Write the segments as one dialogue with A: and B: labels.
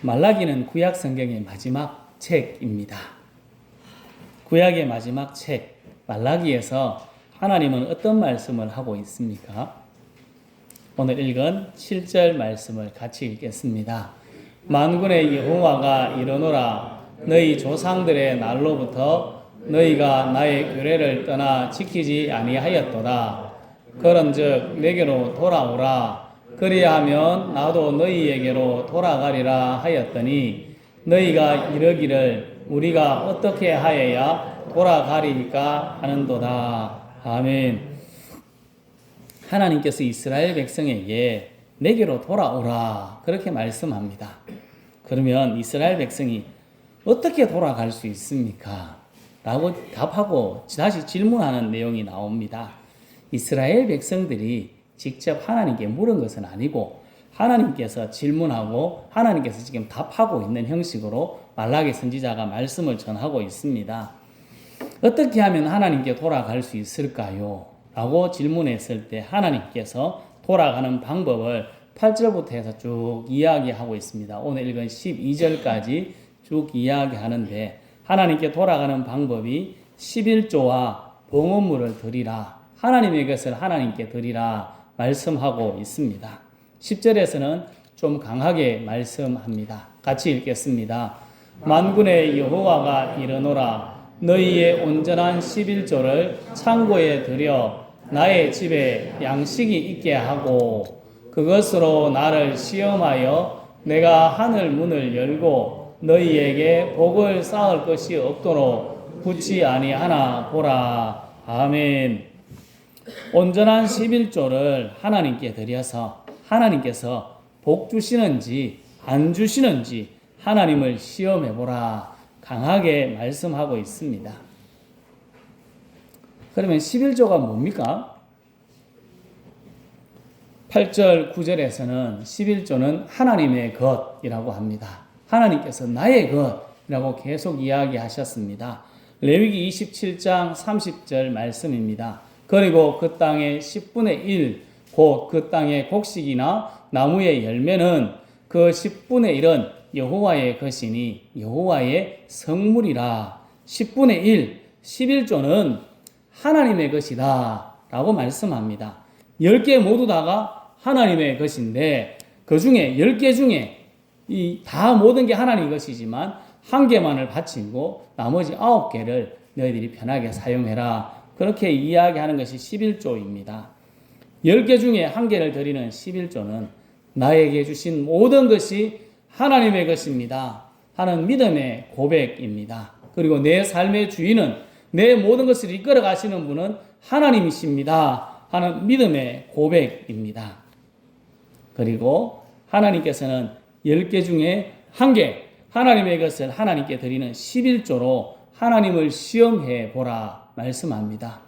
A: 말라기는 구약 성경의 마지막 책입니다. 구약의 마지막 책 말라기에서 하나님은 어떤 말씀을 하고 있습니까? 오늘 읽은 7절 말씀을 같이 읽겠습니다. 만군의 여호와가 이르노라 너희 조상들의 날로부터 너희가 나의 규례를 떠나 지키지 아니하였도다. 그런즉 내게로 돌아오라. 그리하면 나도 너희에게로 돌아가리라 하였더니 너희가 이르기를 우리가 어떻게 하여야 돌아가리까 하는도다. 아멘. 하나님께서 이스라엘 백성에게 내게로 돌아오라 그렇게 말씀합니다. 그러면 이스라엘 백성이 어떻게 돌아갈 수 있습니까? 라고 답하고 다시 질문하는 내용이 나옵니다. 이스라엘 백성들이 직접 하나님께 물은 것은 아니고 하나님께서 질문하고 하나님께서 지금 답하고 있는 형식으로 말라기 선지자가 말씀을 전하고 있습니다. 어떻게 하면 하나님께 돌아갈 수 있을까요? 라고 질문했을 때 하나님께서 돌아가는 방법을 8절부터 해서 쭉 이야기하고 있습니다. 오늘 읽은 12절까지 쭉 이야기하는데 하나님께 돌아가는 방법이 11조와 봉헌물을 드리라. 하나님의 것을 하나님께 드리라 말씀하고 있습니다. 10절에서는 좀 강하게 말씀합니다. 같이 읽겠습니다. 만군의 여호와가 이르노라 너희의 온전한 11조를 창고에 들여 나의 집에 양식이 있게 하고 그것으로 나를 시험하여 내가 하늘 문을 열고 너희에게 복을 쌓을 것이 없도록 붙지 아니하나 보라. 아멘. 온전한 11조를 하나님께 드려서 하나님께서 복 주시는지 안 주시는지 하나님을 시험해 보라. 강하게 말씀하고 있습니다. 그러면 11조가 뭡니까? 8절, 9절에서는 11조는 하나님의 것이라고 합니다. 하나님께서 나의 것이라고 계속 이야기하셨습니다. 레위기 27장 30절 말씀입니다. 그리고 그 땅의 10분의 1, 곧 그 땅의 곡식이나 나무의 열매는 그 10분의 1은 여호와의 것이니 여호와의 성물이라. 10분의 1, 11조는 하나님의 것이다 라고 말씀합니다. 10개 모두 다가 하나님의 것인데 그 중에 10개 중에 다 모든 게 하나님의 것이지만 한 개만을 바치고 나머지 9개를 너희들이 편하게 사용해라. 그렇게 이야기하는 것이 11조입니다. 10개 중에 한 개를 드리는 11조는 나에게 주신 모든 것이 하나님의 것입니다 하는 믿음의 고백입니다. 그리고 내 삶의 주인은 내 모든 것을 이끌어 가시는 분은 하나님이십니다 하는 믿음의 고백입니다. 그리고 하나님께서는 10개 중에 한 개 하나님의 것을 하나님께 드리는 11조로 하나님을 시험해 보라 말씀합니다.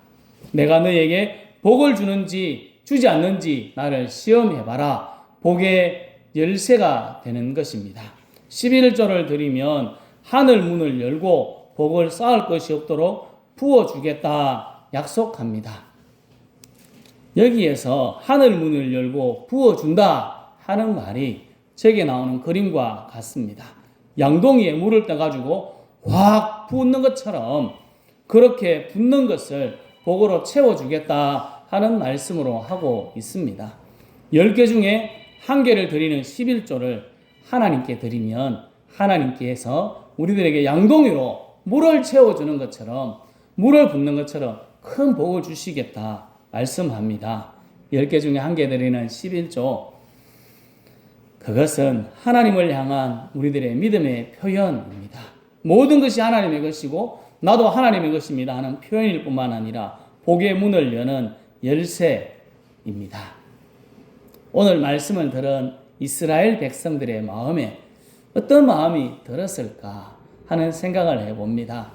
A: 내가 너에게 복을 주는지 주지 않는지 나를 시험해 봐라. 복의 열쇠가 되는 것입니다. 11조를 드리면 하늘 문을 열고 복을 쌓을 것이 없도록 부어주겠다 약속합니다. 여기에서 하늘 문을 열고 부어준다 하는 말이 책에 나오는 그림과 같습니다. 양동이에 물을 떠가지고 확 붓는 것처럼 그렇게 붓는 것을 복으로 채워주겠다 하는 말씀으로 하고 있습니다. 10개 중에 한 개를 드리는 11조를 하나님께 드리면 하나님께서 우리들에게 양동이로 물을 채워주는 것처럼 물을 붓는 것처럼 큰 복을 주시겠다 말씀합니다. 10개 중에 한 개 드리는 11조 그것은 하나님을 향한 우리들의 믿음의 표현입니다. 모든 것이 하나님의 것이고 나도 하나님의 것입니다 하는 표현일 뿐만 아니라 복의 문을 여는 열쇠입니다. 오늘 말씀을 들은 이스라엘 백성들의 마음에 어떤 마음이 들었을까 하는 생각을 해봅니다.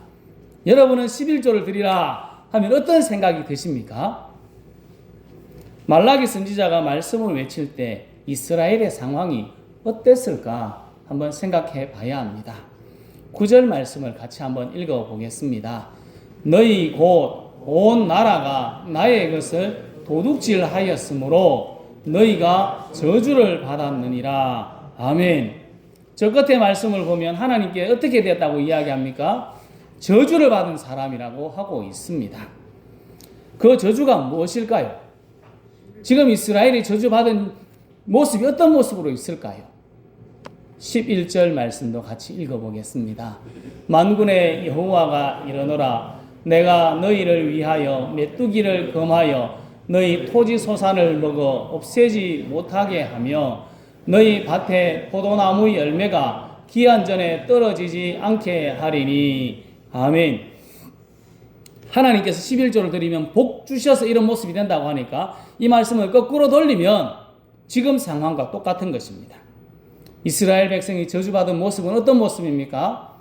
A: 여러분은 11조를 드리라 하면 어떤 생각이 드십니까? 말라기 선지자가 말씀을 외칠 때 이스라엘의 상황이 어땠을까 한번 생각해 봐야 합니다. 9절 말씀을 같이 한번 읽어 보겠습니다. 너희 곧 온 나라가 나의 것을 도둑질하였으므로 너희가 저주를 받았느니라. 아멘. 저 끝에 말씀을 보면 하나님께 어떻게 됐다고 이야기합니까? 저주를 받은 사람이라고 하고 있습니다. 그 저주가 무엇일까요? 지금 이스라엘이 저주받은 모습이 어떤 모습으로 있을까요? 11절 말씀도 같이 읽어보겠습니다. 만군의 여호와가 이르노라 내가 너희를 위하여 메뚜기를 금하여 너희 토지 소산을 먹어 없애지 못하게 하며 너희 밭에 포도나무 열매가 기한 전에 떨어지지 않게 하리니. 아멘. 하나님께서 11조를 드리면 복 주셔서 이런 모습이 된다고 하니까 이 말씀을 거꾸로 돌리면 지금 상황과 똑같은 것입니다. 이스라엘 백성이 저주받은 모습은 어떤 모습입니까?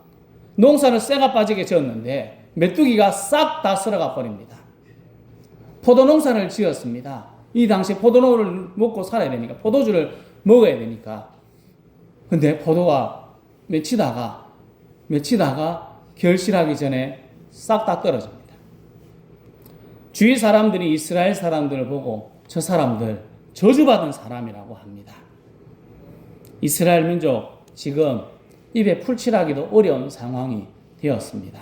A: 농사를 쇠가 빠지게 지었는데 메뚜기가 싹 다 쓸어가 버립니다. 포도농사를 지었습니다. 이 당시에 포도나무를 먹고 살아야 되니까 포도주를 먹어야 되니까. 근데 포도가 맺히다가 결실하기 전에 싹 다 떨어집니다. 주위 사람들이 이스라엘 사람들을 보고 저 사람들 저주받은 사람이라고 합니다. 이스라엘 민족 지금 입에 풀칠하기도 어려운 상황이 되었습니다.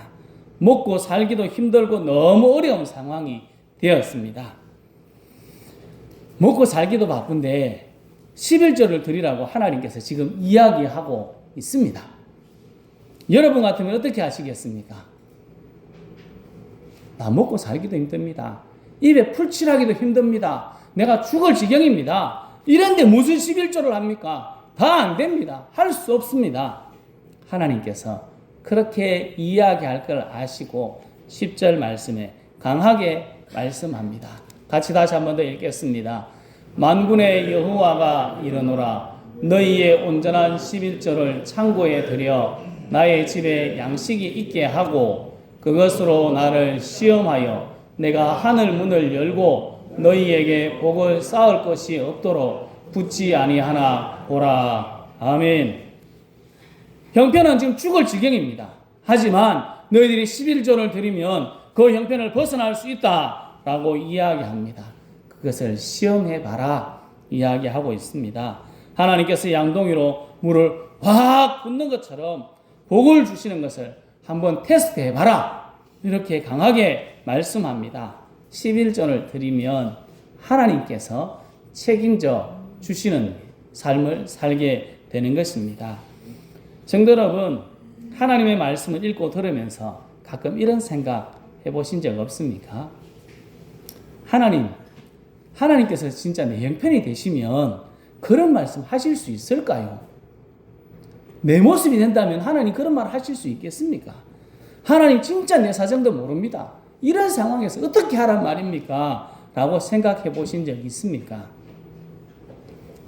A: 먹고 살기도 힘들고 너무 어려운 상황이 되었습니다. 먹고 살기도 바쁜데 11조를 드리라고 하나님께서 지금 이야기하고 있습니다. 여러분 같으면 어떻게 하시겠습니까? 나 먹고 살기도 힘듭니다. 입에 풀칠하기도 힘듭니다. 내가 죽을 지경입니다. 이런데 무슨 11조를 합니까? 다 안 됩니다. 할 수 없습니다. 하나님께서 그렇게 이야기할 걸 아시고 10절 말씀에 강하게 말씀합니다. 같이 다시 한 번 더 읽겠습니다. 만군의 여호와가 이르노라 너희의 온전한 11조를 창고에 들여 나의 집에 양식이 있게 하고 그것으로 나를 시험하여 내가 하늘 문을 열고 너희에게 복을 쌓을 것이 없도록 붙지 아니하나 보라. 아멘. 형편은 지금 죽을 지경입니다. 하지만 너희들이 11조를 드리면 그 형편을 벗어날 수 있다라고 이야기합니다. 그것을 시험해봐라 이야기하고 있습니다. 하나님께서 양동이로 물을 확 붓는 것처럼 복을 주시는 것을 한번 테스트해봐라 이렇게 강하게 말씀합니다. 11조를 드리면 하나님께서 책임져 주시는 삶을 살게 되는 것입니다. 성도 여러분, 하나님의 말씀을 읽고 들으면서 가끔 이런 생각 해보신 적 없습니까? 하나님께서 진짜 내 형편이 되시면 그런 말씀 하실 수 있을까요? 내 모습이 된다면 하나님 그런 말 하실 수 있겠습니까? 하나님 진짜 내 사정도 모릅니다. 이런 상황에서 어떻게 하란 말입니까? 라고 생각해 보신 적 있습니까?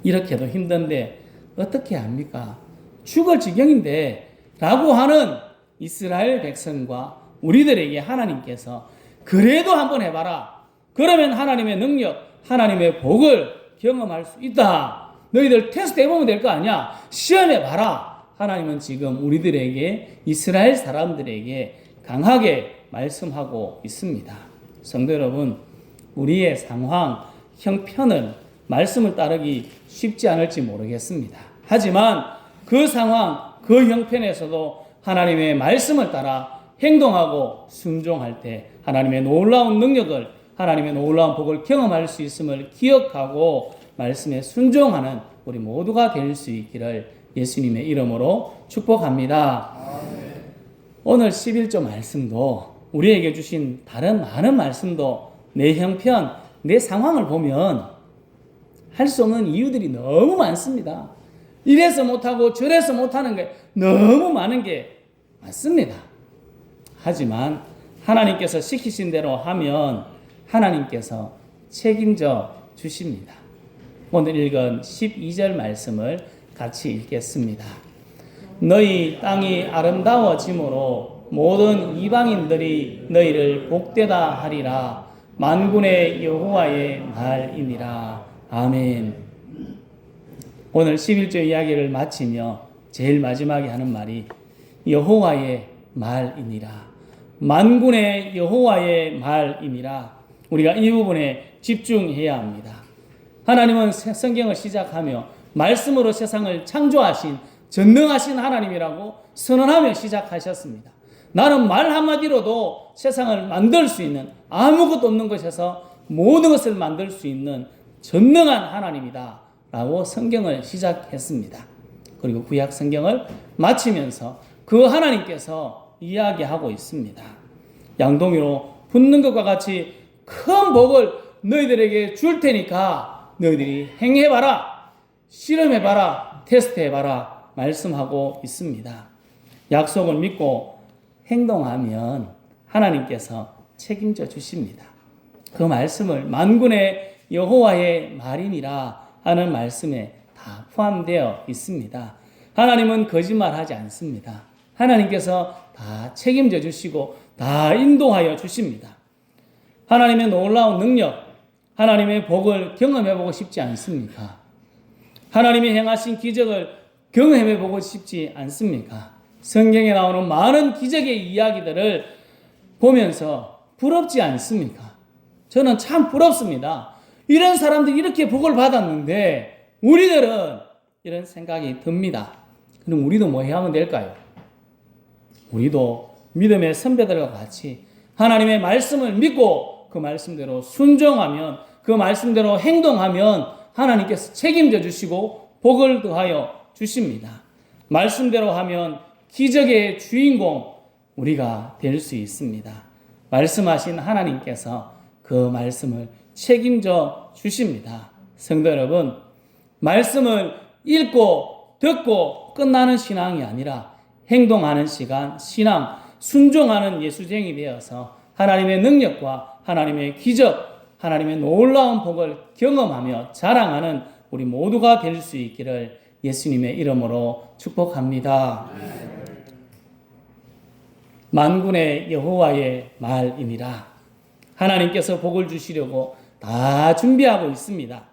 A: 이렇게도 힘든데 어떻게 합니까? 죽을 지경인데 라고 하는 이스라엘 백성과 우리들에게 하나님께서 그래도 한번 해봐라. 그러면 하나님의 능력, 하나님의 복을 경험할 수 있다. 너희들 테스트 해보면 될 거 아니야. 시험해봐라. 하나님은 지금 우리들에게, 이스라엘 사람들에게 강하게 말씀하고 있습니다. 성도 여러분, 우리의 상황, 형편은 말씀을 따르기 쉽지 않을지 모르겠습니다. 하지만 그 상황, 그 형편에서도 하나님의 말씀을 따라 행동하고 순종할 때 하나님의 놀라운 능력을, 하나님의 놀라운 복을 경험할 수 있음을 기억하고 말씀에 순종하는 우리 모두가 될 수 있기를 예수님의 이름으로 축복합니다. 오늘 11조 말씀도 우리에게 주신 다른 많은 말씀도 내 형편, 내 상황을 보면 할 수 없는 이유들이 너무 많습니다. 이래서 못하고 저래서 못하는 게 너무 많은 게 맞습니다. 하지만 하나님께서 시키신 대로 하면 하나님께서 책임져 주십니다. 오늘 읽은 12절 말씀을 같이 읽겠습니다. 너희 땅이 아름다워짐으로 모든 이방인들이 너희를 복되다 하리라. 만군의 여호와의 말이니라. 아멘. 오늘 11조 이야기를 마치며 제일 마지막에 하는 말이 여호와의 말이니라. 만군의 여호와의 말이니라. 우리가 이 부분에 집중해야 합니다. 하나님은 성경을 시작하며 말씀으로 세상을 창조하신 전능하신 하나님이라고 선언하며 시작하셨습니다. 나는 말 한마디로도 세상을 만들 수 있는, 아무것도 없는 것에서 모든 것을 만들 수 있는 전능한 하나님이다 라고 성경을 시작했습니다. 그리고 구약 성경을 마치면서 그 하나님께서 이야기하고 있습니다. 양동이로 붙는 것과 같이 큰 복을 너희들에게 줄 테니까 너희들이 행해봐라, 실험해봐라, 테스트해봐라 말씀하고 있습니다. 약속을 믿고 행동하면 하나님께서 책임져 주십니다. 그 말씀을 만군의 여호와의 말이니라 하는 말씀에 다 포함되어 있습니다. 하나님은 거짓말하지 않습니다. 하나님께서 다 책임져 주시고 다 인도하여 주십니다. 하나님의 놀라운 능력, 하나님의 복을 경험해보고 싶지 않습니까? 하나님이 행하신 기적을 경험해보고 싶지 않습니까? 성경에 나오는 많은 기적의 이야기들을 보면서 부럽지 않습니까? 저는 참 부럽습니다. 이런 사람들이 이렇게 복을 받았는데 우리들은 이런 생각이 듭니다. 그럼 우리도 뭐 해야 하면 될까요? 우리도 믿음의 선배들과 같이 하나님의 말씀을 믿고 그 말씀대로 순종하면, 그 말씀대로 행동하면 하나님께서 책임져 주시고 복을 더하여 주십니다. 말씀대로 하면 기적의 주인공 우리가 될 수 있습니다. 말씀하신 하나님께서 그 말씀을 책임져 주십니다. 성도 여러분, 말씀을 읽고 듣고 끝나는 신앙이 아니라 행동하는 시간, 신앙, 순종하는 예수쟁이 되어서 하나님의 능력과 하나님의 기적, 하나님의 놀라운 복을 경험하며 자랑하는 우리 모두가 될 수 있기를 예수님의 이름으로 축복합니다. 만군의 여호와의 말이니라. 하나님께서 복을 주시려고 다 준비하고 있습니다.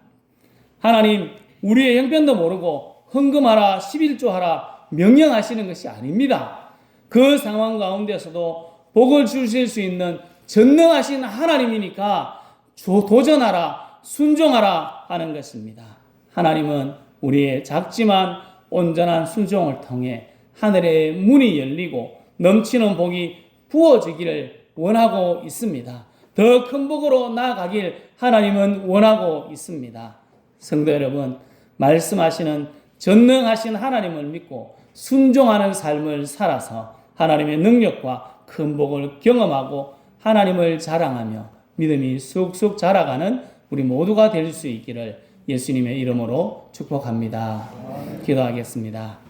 A: 하나님, 우리의 형편도 모르고 헌금하라, 11조하라 명령하시는 것이 아닙니다. 그 상황 가운데서도 복을 주실 수 있는 전능하신 하나님이니까 도전하라, 순종하라 하는 것입니다. 하나님은 우리의 작지만 온전한 순종을 통해 하늘의 문이 열리고 넘치는 복이 부어지기를 원하고 있습니다. 더 큰 복으로 나아가길 하나님은 원하고 있습니다. 성도 여러분, 말씀하시는 전능하신 하나님을 믿고 순종하는 삶을 살아서 하나님의 능력과 큰 복을 경험하고 하나님을 자랑하며 믿음이 쑥쑥 자라가는 우리 모두가 될 수 있기를 예수님의 이름으로 축복합니다. 기도하겠습니다.